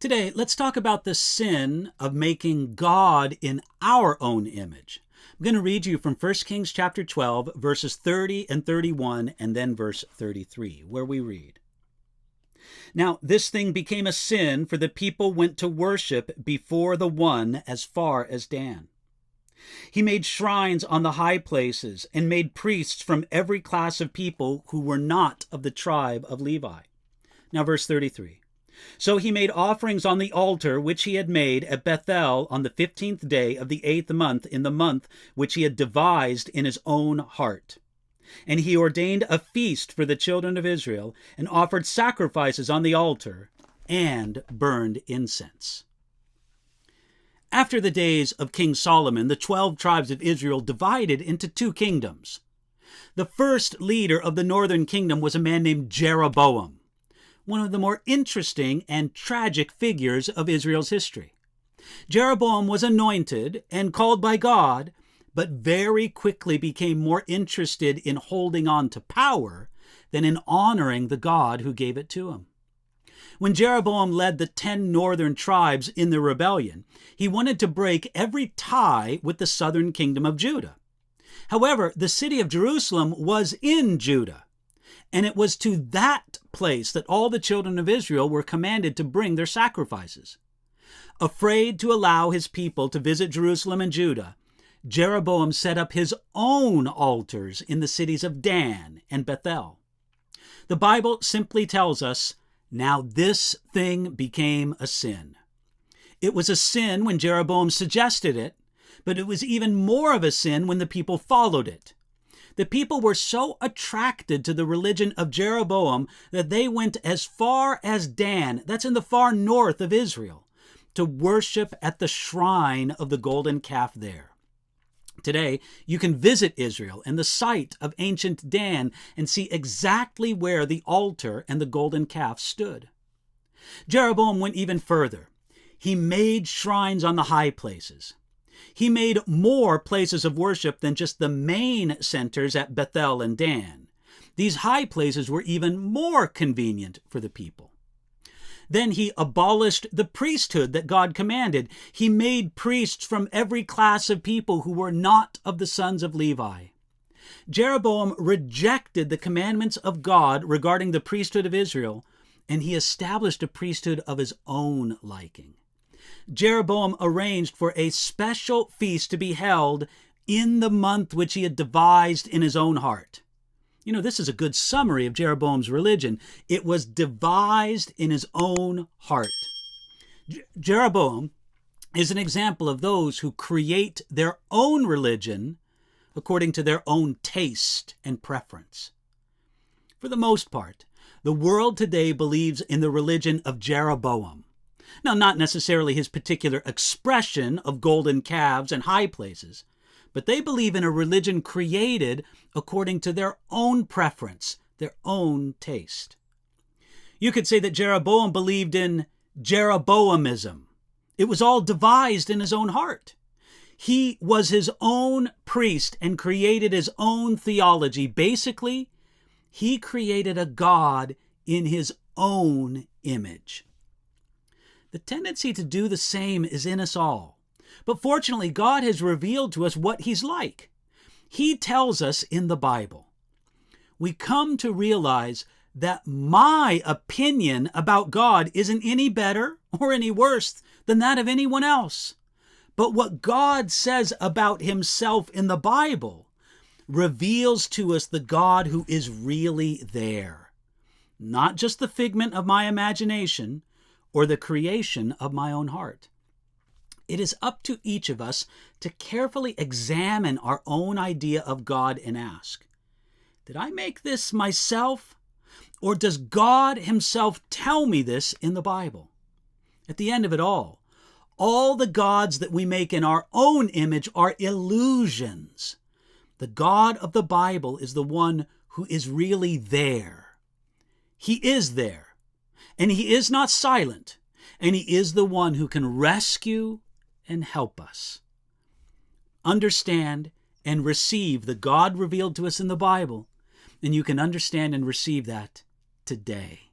Today, let's talk about the sin of making God in our own image. I'm going to read you from 1 Kings chapter 12, verses 30 and 31, and then verse 33, where we read, "Now this thing became a sin, for the people went to worship before the One as far as Dan. He made shrines on the high places and made priests from every class of people who were not of the tribe of Levi." Now verse 33. "So he made offerings on the altar which he had made at Bethel on the 15th day of the 8th month in the month which he had devised in his own heart. And he ordained a feast for the children of Israel and offered sacrifices on the altar and burned incense." After the days of King Solomon, the 12 tribes of Israel divided into two kingdoms. The first leader of the northern kingdom was a man named Jeroboam, one of the more interesting and tragic figures of Israel's history. Jeroboam was anointed and called by God, but very quickly became more interested in holding on to power than in honoring the God who gave it to him. When Jeroboam led the 10 northern tribes in the rebellion, he wanted to break every tie with the southern kingdom of Judah. However, the city of Jerusalem was in Judah, and it was to that place that all the children of Israel were commanded to bring their sacrifices. Afraid to allow his people to visit Jerusalem and Judah, Jeroboam set up his own altars in the cities of Dan and Bethel. The Bible simply tells us, now this thing became a sin. It was a sin when Jeroboam suggested it, but it was even more of a sin when the people followed it. The people were so attracted to the religion of Jeroboam that they went as far as Dan, that's in the far north of Israel, to worship at the shrine of the golden calf there. Today, you can visit Israel and the site of ancient Dan and see exactly where the altar and the golden calf stood. Jeroboam went even further. He made shrines on the high places. He made more places of worship than just the main centers at Bethel and Dan. These high places were even more convenient for the people. Then he abolished the priesthood that God commanded. He made priests from every class of people who were not of the sons of Levi. Jeroboam rejected the commandments of God regarding the priesthood of Israel, and he established a priesthood of his own liking. Jeroboam arranged for a special feast to be held in the month which he had devised in his own heart. You know, this is a good summary of Jeroboam's religion. It was devised in his own heart. Jeroboam is an example of those who create their own religion according to their own taste and preference. For the most part, the world today believes in the religion of Jeroboam. Now, not necessarily his particular expression of golden calves and high places, but they believe in a religion created according to their own preference, their own taste. You could say that Jeroboam believed in Jeroboamism. It was all devised in his own heart. He was his own priest and created his own theology. Basically, he created a God in his own image. The tendency to do the same is in us all. But fortunately, God has revealed to us what he's like. He tells us in the Bible. We come to realize that my opinion about God isn't any better or any worse than that of anyone else. But what God says about himself in the Bible reveals to us the God who is really there, not just the figment of my imagination or the creation of my own heart. It is up to each of us to carefully examine our own idea of God and ask, did I make this myself? Or does God himself tell me this in the Bible? At the end of it all the gods that we make in our own image are illusions. The God of the Bible is the one who is really there. He is there. And he is not silent, and he is the one who can rescue and help us. Understand and receive the God revealed to us in the Bible, and you can understand and receive that today.